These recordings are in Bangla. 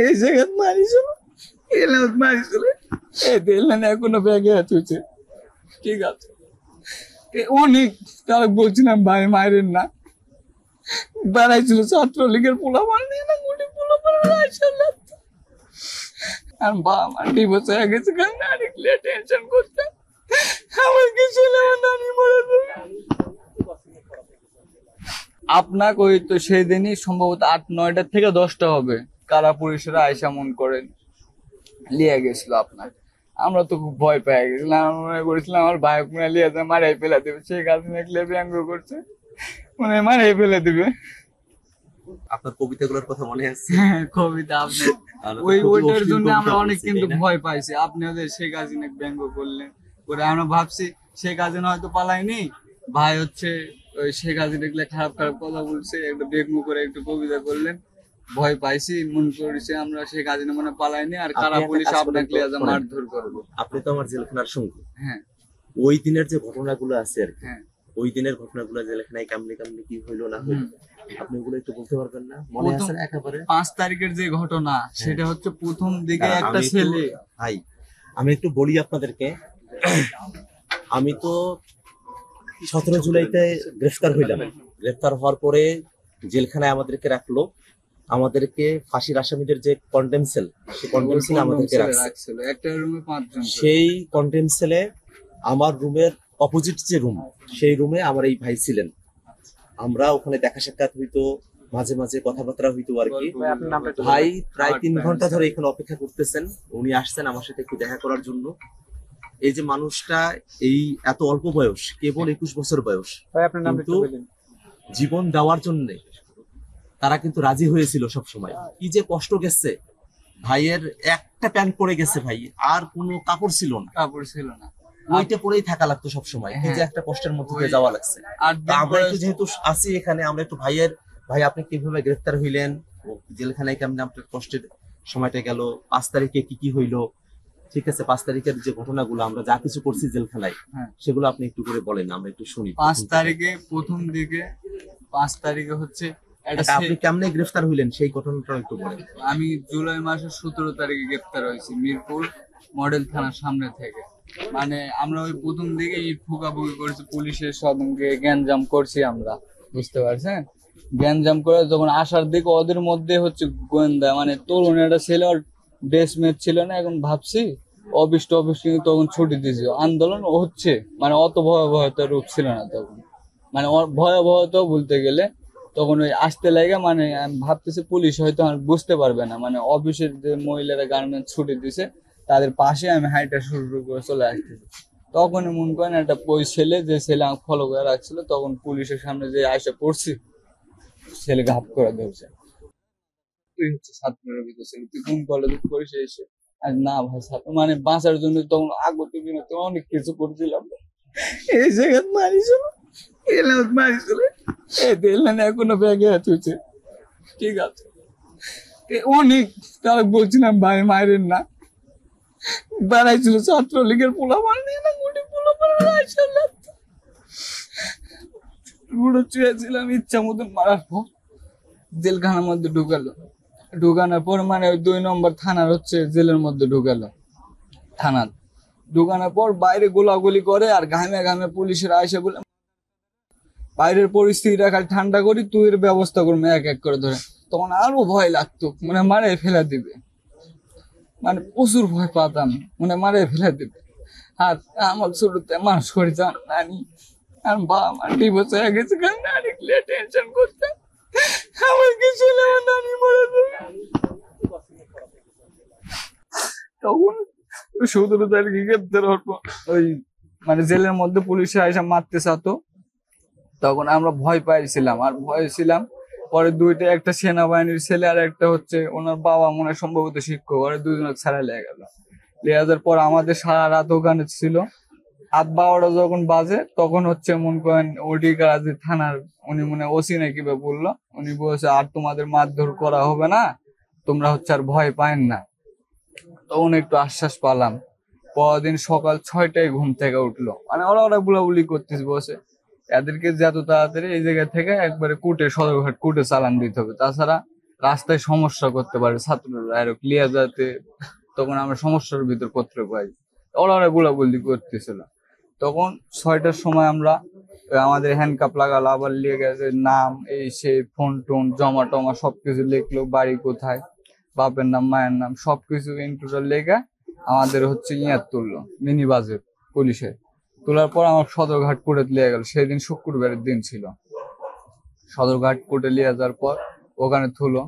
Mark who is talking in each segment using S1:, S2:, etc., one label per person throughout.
S1: এই জায়গায় মারিছিল, এলাম মারিছিল, এই দেখলেন এখনো ব্যাগে আছে। ঠিক আছে, অনেক তারা বলছিলাম ভাই মায়ের না, বেড়াইছিল ছাত্রলীগের পোলাপান নিয়ে না, গুটি পোলাপান আর বাবা মা ডিভোর্স হয়ে গেছে, কারণ আরেকলে টেনশন করতে আমার কিছু আপনাকে ওই তো সেই দিনই সম্ভবত 8-9টা থেকে 10টা হবে, কারা পুলিশেরা আয়সা মন করেন লিয়ে গেছিল আপনার। আমরা তো খুব ভয় পেয়ে গেছিলাম, আমরা মনে করেছিলাম আমার ভাই বোনা লিয়ে মারাই ফেলে দেবে, সেই কাজ দেখলে ব্যঙ্গ করছে, মানে মারাই ফেলে দিবে।
S2: আপনার কবিতাগুলোর কথা মনে আছে?
S1: হ্যাঁ, কবিতা আপনি ওইটার জন্য আমরা অনেক কিন্তু ভয় পাইছি। আপনি ওদের শেখ হাসিনা ব্যঙ্গ করলেন, করে আমরা ভাবছি শেখ হাসিনা হয়তো পালায়নি, ভাই হচ্ছে ওই শেখ হাসিনা দেখলে খারাপ খারাপ কথা বলছে, একটা ব্যঙ্গ করে একটু কবিতা করলেন, ভয় পাইছি, মন করেছে আমরা শেখ হাসিনা মানে পালায়নি, আর কারা পুলিশ আপনাকে মারধর করবো।
S2: আপনি তো আমার জেলখানার সঙ্গে,
S1: হ্যাঁ,
S2: ওই দিনের যে ঘটনাগুলো আছে আর কি,
S1: হ্যাঁ,
S2: ওই দিনের ঘটনাগুলো জেলখানায় কেমনে কেমনে কি হইলো না হইলো, আপনি ওগুলো একটু বলতে পারবেন না? মনে আছে একেবারে
S1: 5 তারিখের যে ঘটনা, সেটা হচ্ছে প্রথম দিকে একটা ছেলে।
S2: ভাই আমি একটু বলি আপনাদেরকে, আমি তো 17 জুলাইতে গ্রেফতার হইলাম। গ্রেফতার হওয়ার পরে জেলখানায় আমাদেরকে রাখলো, আমাদেরকে ফাঁসির আসামিদের যে কন্ডেম সেল, সেই কন্ডেম সেলে আমাদেরকে রাখছিল।
S1: একটা রুমে 5 জন।
S2: সেই কন্ডেম সেলে আমার রুমের অপোজিট যে রুম, সেই রুমে আমার এই ভাই ছিলেন। আমরা ওখানে দেখা সাক্ষাৎ হইতো, মাঝে মাঝে কথাবার্তা হইতো আর কি। ভাই প্রায় 3 ঘন্টা ধরে এখানে অপেক্ষা করতেছেন, উনি আসছেন আমার সাথে একটু দেখা করার জন্য। এই যে মানুষটা, এই এত অল্প বয়স, কেবল 21 বছর বয়স, কিন্তু জীবন দেওয়ার জন্য তারা কিন্তু রাজি হয়েছিল সব সময়। কি যে কষ্ট গেছে ভাইয়ের, একটা প্যান্ট পরে গেছে ভাই, আর কোনো কাপড় ছিল না, ওইটা পরেই থাকা লাগতো সব সময়। এই যে একটা কষ্টের মধ্যে দিয়ে যাওয়া লাগছে। আমরা একটু যেহেতু আসি এখানে, আমরা একটু ভাই আপনি কিভাবে গ্রেফতার হইলেন, জেলখানায় কেমন আপনার কষ্টের সময়টা গেল, 5 তারিখে কি কি হইলো, ঠিক আছে 5 তারিখের যে ঘটনাগুলো আমরা যা কিছু করছি জেলখানায়, সেগুলো আপনি একটু করে বলেন, আমরা একটু শুনি।
S1: 5 তারিখে প্রথম দিকে, 5 তারিখে হচ্ছে
S2: আপনি কেমনে গ্রেফতার হইলেন সেই ঘটনাটা একটু বলেন।
S1: আমি জুলাই মাসের 17 তারিখে গ্রেফতার হয়েছি মিরপুর মডেল থানার সামনে থেকে। মানে আমরা ওই প্রথম দিকে ইট ফুকাফুকি করেছি, পুলিশের সঙ্গে গ্যাঞ্জাম করছি আমরা, বুঝতে পারছেন? গ্যাঞ্জাম করে যখন আসার দিকে ওদের মধ্যে হচ্ছে গোয়েন্দা, মানে তরুণ একটা ছেলে, ওর ড্রেসমেট ছিল না, এখন ভাবছি অফিস কিন্তু তখন ছুটি দিয়েছে, আন্দোলন হচ্ছে, মানে অত ভয়াবহতার রূপ ছিল না তখন, মানে ভয়াবহতা বলতে গেলে তখন ওই আসতে লাগে, মানে আমি ভাবতেছি পুলিশ হয়তো বুঝতে পারবে না, মানে অফিসের যে মহিলারা গার্মেন্টস ছুটি দিছে তাদের পাশে আমি হাইটা শুরু করে চলে আসতেছি। তখন মনে করেন একটা ওই ছেলে, যে ছেলে আমাকে ফলো করে রাখছিল, তখন পুলিশের সামনে যে আইসা পড়ছি, ছেলেকে হাত করে ধরছে, তুই হচ্ছে ছাত্রের ভিতর ছিল, তুই কোন কলেজে পড়িস এসে? আর না ভাই ছাত্র, মানে বাঁচার জন্য তখন আগত দিনে তো অনেক কিছু করছিলাম, এই জায়গায় মারিছিল, এলাম মারিছিল, এই দেখলেন এখনো ব্যাগে আছে। ঠিক আছে, অনেক তারা বলছিলাম ভাই মায়ের না, বেড়াইছিল ছাত্রলীগের পোলাপান নিয়ে না, গুটি পোলাপান গুঁড়ো চুয়েছিলাম ইচ্ছা মতন মারার পর জেলখানার মধ্যে ঢুকানোর পর মানে ওই 2 নম্বর থানার হচ্ছে জেলের মধ্যে থানার ঢুকানোর পর বাইরে গোলাগুলি করে, আর ঘামে ঘামে পুলিশের আইসে বলে বাইরের পরিস্থিতিটা খালি ঠান্ডা করি, তুই এর ব্যবস্থা করবি এক এক করে ধরে। তখন আরো ভয় লাগতো, মানে মারে ফেলে দিবে, মানে প্রচুর ভয় পাতাম, মানে মারে ফেলে দিবে। আর আমার ছোটতে মানুষ করে যান নানি, আর বাবা মা ডিভোর্স হয়ে গেছে, কারণ নানি টেনশন করতে আমার কিছু নানি মরে যাবে। তখন 17 তারিখে গ্রেপ্তার হওয়ার পর ওই মানে জেলের মধ্যে পুলিশে আইসা মারতে চাতো, তখন আমরা ভয় পাইছিলাম, আর ভয় ছিলাম। পরে দুইটা, একটা সেনাবাহিনীর ছেলে আর একটা হচ্ছে ওনার বাবা মনে সম্ভবত শিক্ষক, ওরা 2জনে ছাড়া লেগে গেল। লেয়াজের পর আমাদের সারা রাত ওখানে ছিল। 8-12টা যখন বাজে, তখন হচ্ছে মনে করেন ওডি কারাজি থানার উনি মনে ওসি নাকি বা বললো, উনি বলছে আর তোমাদের মারধর করা হবে না, তোমরা হচ্ছে আর ভয় পায়েন না। তখন একটু আশ্বাস পালাম। পরদিন সকাল 6টায় ঘুম থেকে উঠলো, মানে ওরা বুলাবুলি করতেছে বসে, এদেরকে যত তাড়াতাড়ি এই জায়গা থেকে একবারে সদরঘাট কোর্টে চালান দিতে হবে, তাছাড়া রাস্তায় সমস্যা করতে পারে ছাত্ররা এরকম লিয়া যাতে, তখন আমরা সমস্যার ভিতর করতে পারি। ওরা গুলাগুলি করতেছিল। তখন 6টার সময় আমরা আমাদের হ্যান্ডকাপ লাগালো, আবার লিয়ে গেছে নাম এই সেই ফোন টোন জমা টমা সবকিছু লিখলো, বাড়ি কোথায়, বাপের নাম মায়ের নাম সবকিছু ইনটোটাল লেখা আমাদের হচ্ছে তুললো মিনি বাজেট পুলিশে। তোলার পর আমার সদরঘাট কোর্টে লিয়ে গেল, সেদিন শুক্রবারের দিন ছিল। সদরঘাট কোর্টে লিয়ে যাওয়ার পর ওখানে থুলো,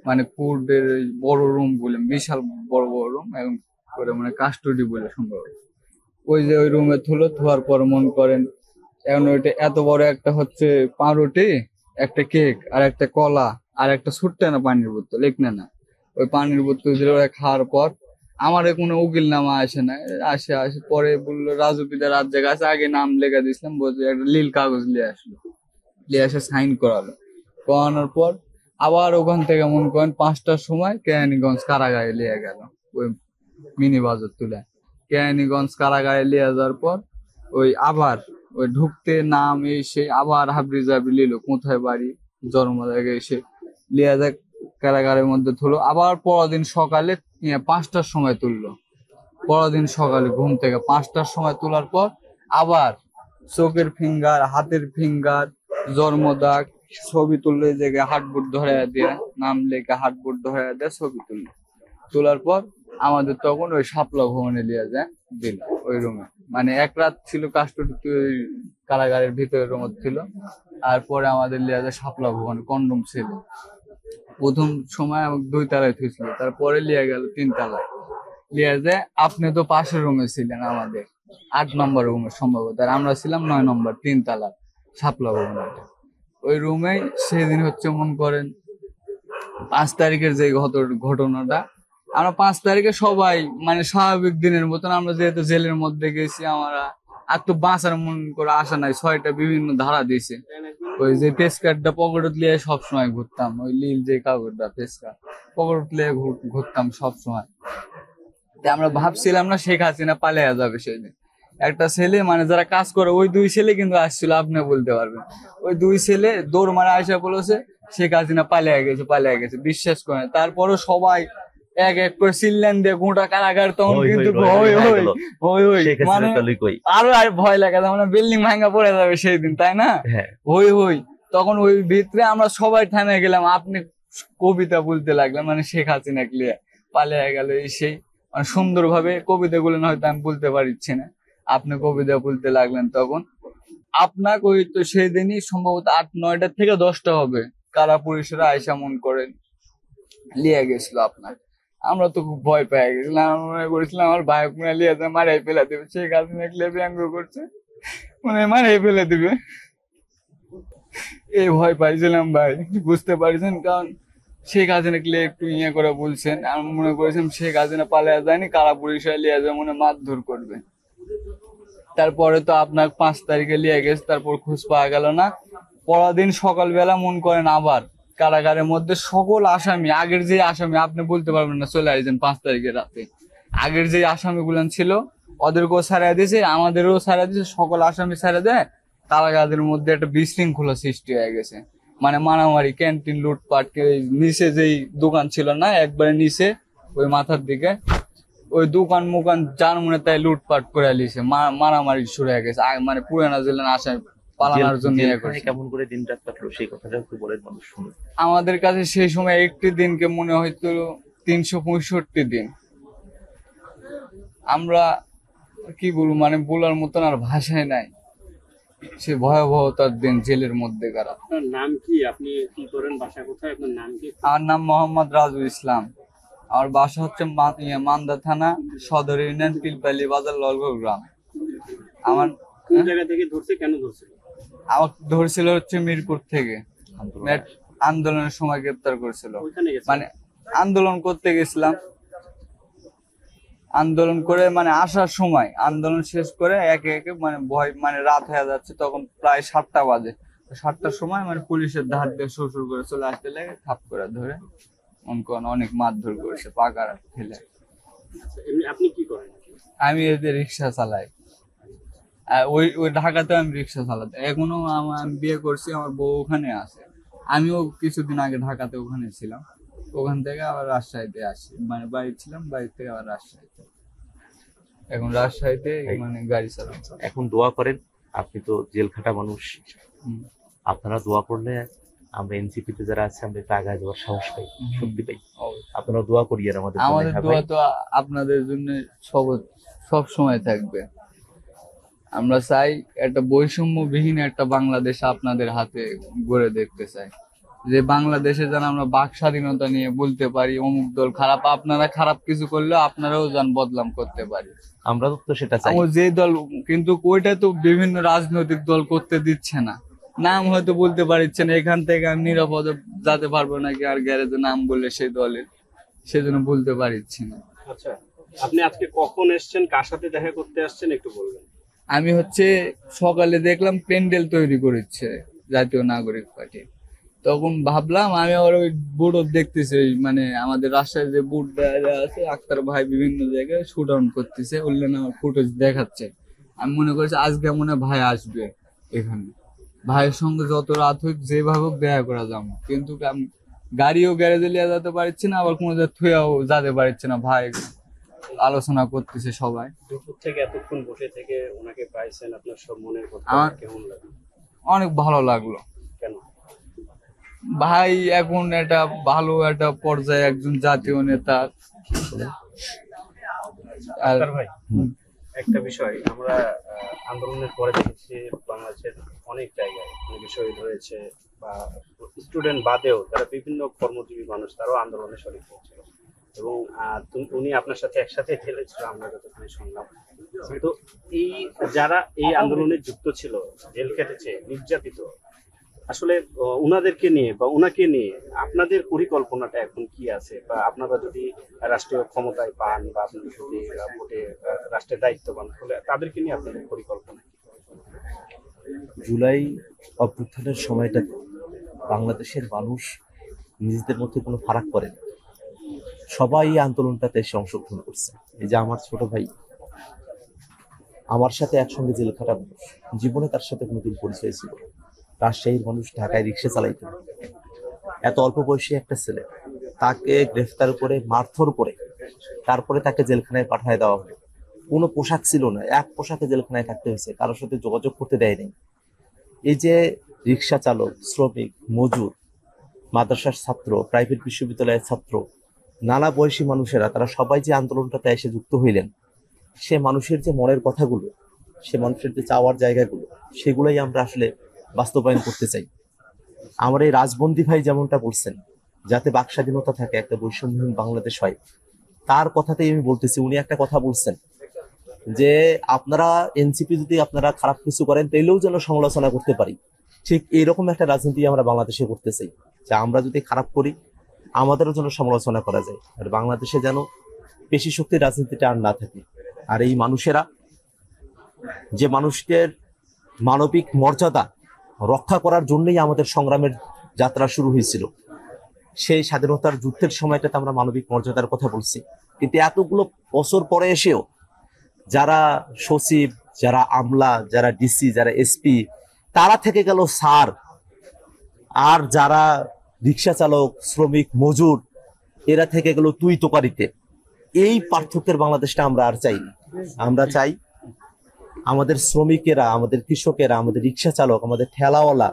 S1: মানে কোর্টের বড় রুম বলে বিশাল বড় বড় রুম এবং করে মানে কাস্টডি বলে সম্ভব। ওই যে ওই রুমে থুলো, থোয়ার পর মন করেন এখন ওইটা এত বড় একটা হচ্ছে পাউরুটি, একটা কেক আর একটা কলা আর একটা ছোট্ট না পানির বোতল লেখনে না, ওই পানির বোতল দিলে ওরা খাওয়ার পর আমার কোনো উকিল নামা আসে না, আসে পরে বললো রাজু পিতা রাত জায়গা আছে, আগে নাম লেখা দিয়েছিলাম, বলছে একটা নীল কাগজ নিয়ে আসলো, নিয়ে এসে সাইন করালো। করানোর পর আবার ওখান থেকে মনে করেন 5টার সময় কেরানীগঞ্জ কারাগারে নিয়ে গেল ওই মিনি বাজার তুলে। কেরানীগঞ্জ কারাগারে নিয়ে যাওয়ার পর ওই আবার ওই ঢুকতে নাম এসে আবার হাবড়ি জাবড়ি নিল, কোথায় বাড়ি জন্ম জায়গায় এসে লিয়া যায় কারাগারের মধ্যে তুলো। আবার পরদিন সকালে 5টার সময় তুললো, পরদিন সকালে ঘুম থেকে 5টার সময় তোলার পর আবার চোখের ফিঙ্গার, হাতের ফিঙ্গার, জন্মদাগ ছবি তুললো, এই জায়গায় হাটবোর্ড ধরে দিয়ে নাম লেখা হাটবোর্ড ধরে দিয়ে ছবি তুললো। তোলার পর আমাদের তখন ওই শাপলা ভবনে নিয়ে যায় দিল ওই রুমে, মানে এক রাত ছিল কাস্টডি কারাগারের ভিতরের রুম ছিল। আর পরে আমাদের লিয়া যায় শাপলা ভবনে, কন্ডম ছিল। প্রথম সময় আমাকে 2 তলায় থুইছিল, তারপরে লিয়া গেল 3 তলায়। লিয়া যায় আপনি তো পাশের রুমে ছিলেন আমাদের 8 নম্বর রুমে সম্ভবত, আর আমরা ছিলাম 9 নম্বর 3 তলার শাপলা ভবনে। ওই রুমে সেদিন হচ্ছে মন করেন 5 তারিখের যে ঘটনাটা, আমরা 5 তারিখে সবাই মানে স্বাভাবিক দিনের মতন, আমরা যেহেতু জেলের মধ্যে গেছি আমরা আর তো বাঁচার মন করে আসা নাই, 6টা বিভিন্ন ধারা দিয়েছে। ওই যে পেস কার্ডটা পকেটত লিয়ে সবসময় ঘুরতাম, ওই নীল যে কাগজটা পেস কার্ড পকেটত লিয়ে ঘুরতাম সবসময়। আমরা ভাবছিলাম না শেখ হাসিনা পালিয়ে যাবে সেদিন। একটা ছেলে মানে যারা কাজ করে ওই 2 ছেলে কিন্তু আসছিল, আপনি বলতে পারবেন ওই 2 ছেলে দৌড় মারা আইসা বলেছে শেখ হাসিনা পালিয়ে গেছে, বিশ্বাস করে। তারপরও সবাই এক এক করে চিল্লান দিয়ে গোটা কারাগার তখন কিন্তু মানে আরো আর ভয় লাগে, মানে বিল্ডিং ভাঙা পড়ে যাবে সেই দিন, তাই না? হই তখন ওই ভিতরে আমরা সবাই থানায় গেলাম, আপনি কবিতা বলতে লাগলেন মানে শেখ হাসিনা ক্লিয়া পালিয়ে গেল এই সেই, মানে সুন্দরভাবে কবিতা গুলো হয়তো আমি বলতে পারছি না, আপনি কবিতা বলতে লাগলেন। তখন আপনাকে ওই তো সেই দিনই সম্ভবত 8-9টা থেকে 10টা হবে কারা পুলিশেরা আইসা মন করেন লিয়ে গেছিল আপনার। আমরা তো খুব ভয় পেয়ে গেছিলাম, আমরা মনে করেছিলাম আমার ভাই মনে লিয়ে মারাই ফেলে দেবে, শেখ হাসিনা ক্লিয়া ব্যঙ্গ করছে মানে মারাই ফেলে দিবে, এই ভয় পাইছিলাম ভাই, বুঝতে পারছেন? কারণ শেখ হাসিনা ক্লিয়া একটু ইয়ে করে বলছেন, আমি মনে করেছিলাম শেখ হাসিনা পালিয়ে যায়নি, কারা পুলিশরা লিয়ে যায় মনে মারধর করবে। তারপরে তো আপনার 5 তারিখে লিয়ে গেছে, তারপর খোঁজ পাওয়া গেল না। পরদিন সকালবেলা মন করেন আবার কারাগারের মধ্যে সকল আসামি, আগের যে আসামি আপনি বলতে পারবেন না, চলে আসছেন 5 তারিখের রাতে। আগের যে আসামি গুলান ছিল ওদেরকেও ছাড়া দিয়েছে, আমাদেরও ছাড়া দিয়েছে, সকল আসামি ছাড়া দেয়। কারাগারের মধ্যে একটা বিশৃঙ্খলা সৃষ্টি হয়ে গেছে, মানে মারামারি, ক্যান্টিন লুটপাট, নিচে যেই দোকান ছিল না একবারে নিচে ওই মাথার দিকে ওই দোকান মুকান যার মনে তাই লুটপাট করে লিছে, মারামারি শুরু হয়ে গেছে, মানে পুরানা জেলেন আসামি পালানোর জন্য।
S2: কেমন করে দিন রাত কাটলো সেই কথাটা একটু বলেন মানুষ শুনুন।
S1: আমাদের কাছে সেই সময় একটি দিনকে মনে হয়তো 365 দিন। আমরা কি বলবো, মানে বলার মতন আর ভাষায় নাই, সে ভয়াবহতার দিন জেলের মধ্যে কারা।
S3: আপনার নাম কি, আপনি কি করেন, বাসা কোথায়, আপনার নাম কি?
S1: আমার নাম মোহাম্মদ রাজু ইসলাম, আমার বাসা হচ্ছে মান্দা থানা, সদর ইউনিয়ন, পিলপালি বাজার, ললগড় গ্রাম। আমার
S3: কোন জায়গা থেকে ধরছে, কেন ধরছে?
S1: আমার ধরছিল হচ্ছে মিরপুর থেকে, আন্দোলনের সময় গ্রেপ্তার করেছিল। মানে আন্দোলন করতে গেছিলাম, আন্দোলন করে মানে আসার সময় আন্দোলন শেষ করে একে একে মানে ভয়, মানে রাত হয়ে যাচ্ছে, তখন প্রায় 7টা বাজে। 7টার সময় মানে পুলিশের ধার দিয়ে শ্বশুর করে চলে আসতে লাগে, থাপ করে ধরে অনেক মারধর করেছে, পাকার ফেলে।
S3: আপনি কি করেন?
S1: আমি এদের রিক্সা চালাই, ওই ঢাকাতে আমি রিক্সা চালাতে। এখনো আমি বিয়ে করছি, আমার বউ ওখানে আছে, আমিও কিছুদিন আগে ঢাকাতে ওখানে ছিলাম। ওখান থেকে আবার রাজশাহীতে আসি, মানে বাড়ি ছিলাম, বাড়ি থেকে আবার রাজশাহীতে, এখন রাজশাহীতে মানে গাড়ি চালাচ্ছি।
S2: এখন দোয়া করেন, আপনি তো জেল খাটা মানুষ,
S1: হুম।
S2: আপনারা দোয়া করলে আমরা এনসিপিতে যারা আছে আমরা একটু আগায় যাওয়ার সাহস পাই, শক্তি পাই। আপনারা দোয়া করিয়েন আমাদের জন্য।
S1: আমাদের
S2: হ্যাঁ
S1: দোয়া
S2: ভাই,
S1: তো আপনাদের জন্য সব সময় থাকবে। আমরা চাই একটা বৈষম্যবিহীন একটা বাংলাদেশ আপনাদের হাতে গড়ে দেখতে চাই, যে বাংলাদেশে যেন আমরা বাক স্বাধীনতা নিয়ে বলতে পারি অমুক দল খারাপ, আপনারা খারাপ কিছু করলেও আপনারাও যেন বদনাম করতে পারি।
S2: আমরা তো সেটা চাই।
S1: আমার যে দল, কিন্তু ওইটা তো বিভিন্ন রাজনৈতিক দল করতে দিচ্ছে না, নাম হয়তো বলতে পারছে না, এখান থেকে আমি নিরাপদে যেতে পারবো নাকি আর গ্যারেজে নাম বললে সেই দলের, সেজন্য বলতে পারছি না।
S3: আচ্ছা, আপনি আজকে কখন এসেছেন, কার সাথে দেখা করতে আসছেন একটু বলবেন?
S1: আমি সকালে দেখলাম প্যান্ডেল তৈরি করেছে জাতীয় নাগরিক পার্টি, তখন ভাবলাম আমি আবার ওই বোর্ডও দেখতেছি, ওই মানে আমাদের রাজশাহীর যে বোর্ড আছে, আক্তার ভাই বিভিন্ন জায়গায় শুট আউট করতেছে, উল্লেন আমার ফুটেজ দেখাচ্ছে। আমি মনে করছি আজকে মনে হয় ভাই আসবে এখানে, ভাইয়ের সঙ্গে যত রাত হোক যেভাবে হোক দেখা করা যাবো, কিন্তু আমি গাড়িও গ্যারেজে নিয়ে যেতে পারছি না, আবার কোনো জায়গায় থুয়েও যেতে পারছি না। ভাই আলোচনা করতেছে সবাই।
S3: দুপুর থেকে এতক্ষণ বসে থেকে ওনাকে পাইছেন, আপনার সব মনের কথা
S1: আমার
S3: কেমন লাগে?
S1: অনেক ভালো লাগলো।
S3: কেন?
S1: ভাই এখন একটা ভালো একটা পর্যায়ে একজন জাতীয় নেতা। আর
S3: আক্তার ভাই, একটা বিষয় আমরা আন্দোলনের পরে দেখেছি বাংলাদেশের অনেক জায়গায় অনেক শহীদ হয়েছে, বা স্টুডেন্ট বাদেও যারা বিভিন্ন কর্মজীবী মানুষ তারাও আন্দোলনে শরীর হয়েছিল, এবং উনি আপনার সাথে একসাথে খেলেছিল আমরা যতক্ষণ শুনলাম। তো এই যারা এই আন্দোলনে যুক্ত ছিল, জেল কেটেছে, নির্যাতিত, আসলে উনাদেরকে নিয়ে বা উনাকে নিয়ে আপনাদের পরিকল্পনাটা এখন কি আছে, বা আপনারা যদি রাষ্ট্রীয় ক্ষমতায় পান বা আপনারা যদি ভোটে রাষ্ট্রের দায়িত্ব পান, তাহলে তাদেরকে নিয়ে আপনাদের পরিকল্পনা কি?
S2: জুলাই অভ্যুত্থানের সময়টাতে বাংলাদেশের মানুষ নিজেদের মধ্যে কোনো ফারাক করে না, সবাই এই আন্দোলনটাতে এসে অংশগ্রহণ করছে। এই যে আমার ছোট ভাই আমার সাথে একসঙ্গে জেল খাটা মানুষ, জীবনে তার সাথে কোনোদিন পরিচয় ছিল না। রাজশাহীর মানুষ ঢাকায় রিক্সা চালাইত, এত অল্প বয়সী একটা ছেলে, তাকে গ্রেফতার করে মারধর করে তারপরে তাকে জেলখানায় পাঠিয়ে দেওয়া হলো। কোনো পোশাক ছিল না, এক পোশাকে জেলখানায় থাকতে হয়েছে, কারোর সাথে যোগাযোগ করতে দেয়নি। এই যে রিক্সা চালক, শ্রমিক, মজুর, মাদ্রাসার ছাত্র, প্রাইভেট বিশ্ববিদ্যালয়ের ছাত্র, নানা বয়সী মানুষেরা, তারা সবাই যে আন্দোলনটাতে এসে যুক্ত হইলেন, সে মানুষের যে মনের কথাগুলো, সে মানুষের যে চাওয়ার জায়গাগুলো, সেগুলোই আমরা আসলে বাস্তবায়ন করতে চাই। আমার এই রাজবন্দী ভাই যেমনটা বলছেন, যাতে বাক স্বাধীনতা থাকে, একটা বৈষম্যহীন বাংলাদেশ হয়, তার কথাতেই আমি বলতেছি। উনি একটা কথা বলছেন যে আপনারা এনসিপি যদি আপনারা খারাপ কিছু করেন তাইলেও যেন সমালোচনা করতে পারি। ঠিক এইরকম একটা রাজনীতি আমরা বাংলাদেশে করতে চাই, যে আমরা যদি খারাপ করি আমাদেরও যেন সমালোচনা করা যায়, আর বাংলাদেশে যেন পেশি শক্তির রাজনীতিটা আর না থাকে। আর এই মানুষেরা, যে মানুষদের মানবিক মর্যাদা রক্ষা করার জন্যই আমাদের সংগ্রামের যাত্রা শুরু হয়েছিল, সেই স্বাধীনতার যুদ্ধের সময়টাতে আমরা মানবিক মর্যাদার কথা বলছি, কিন্তু এতগুলো বছর পরে এসেও যারা সচিব, যারা আমলা, যারা ডিসি, যারা এসপি, তারা থেকে গেল স্যার, আর যারা রিক্সা চালক, শ্রমিক, মজুর, এরা থেকে গেল তুই তোকারিতে। এই পার্থক্যের বাংলাদেশটা আমরা আর চাই না। আমরা চাই আমাদের শ্রমিকেরা, আমাদের কৃষকেরা, আমাদের রিক্সা চালক, আমাদের ঠেলাওয়ালা,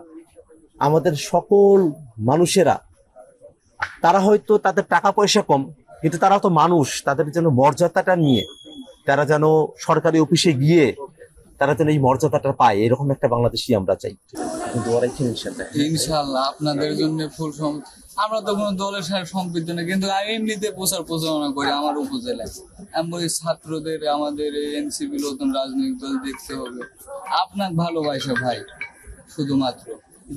S2: আমাদের সকল মানুষেরা, তারা হয়তো তাদের টাকা পয়সা কম, কিন্তু তারা তো মানুষ, তাদের যেন মর্যাদাটা নিয়ে তারা যেন সরকারি অফিসে গিয়ে তারা যেন এই মর্যাদাটা পায়, এরকম একটা বাংলাদেশই আমরা চাই।
S1: ইনশাআল্লাহ আপনাদের জন্য ফুল আমরা তো কোনো দলের সাথে সম্পৃক্ত না, কিন্তু আমি এমনিতে প্রচারণা করি আমার উপজেলায়। আমি বলি ছাত্রদের, আমাদের এনসিপি নতুন রাজনৈতিক দল দেখতে হবে, আপনার ভালোবাসা ভাই, শুধুমাত্র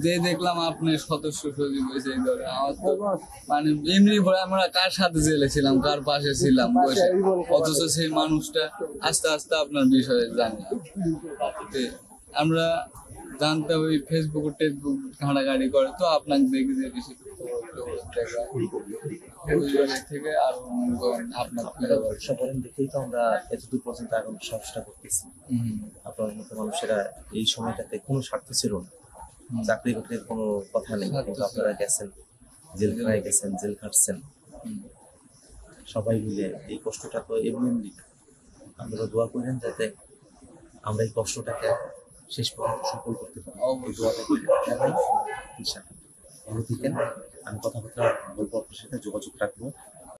S1: যে দেখলাম আপনি সদস্য সচিব হয়েছে এই দলে, আমার তো মানে এমনি করে আমরা কার সাথে জেলে ছিলাম, কার পাশে ছিলাম বসে, অথচ সেই মানুষটা আস্তে আস্তে আপনার বিষয়ে জানি। আমরা জানতে ওই ফেসবুক টেসবুক ঘাঁটাঘাঁটি করে, তো আপনাকে দেখি যে বেশি থেকে আরো আপনার
S2: ব্যবসা করেন দেখেই তো আমরা এতদূর পর্যন্ত এখন সাহসটা করতেছি। আপনার মতো মানুষেরা এই সময়টাতে কোনো স্বার্থ ছিল না, চাকরি বাকরির কোনো কথা নেই, কিন্তু আপনারা গেছেন, জেলখানায় গেছেন, জেল খাটছেন,
S1: হুম।
S2: সবাই মিলে এই কষ্টটা তো এমনি এমনি না। আপনারা দোয়া করেন যাতে আমরা এই কষ্টটাকে শেষ পর্যন্ত সফল করতে পারি। এই দোয়াটা করি। ইনশাআল্লাহ। ভালো থাকেন। আমি কথাবার্তা বলবো, আপনার সাথে যোগাযোগ রাখবো।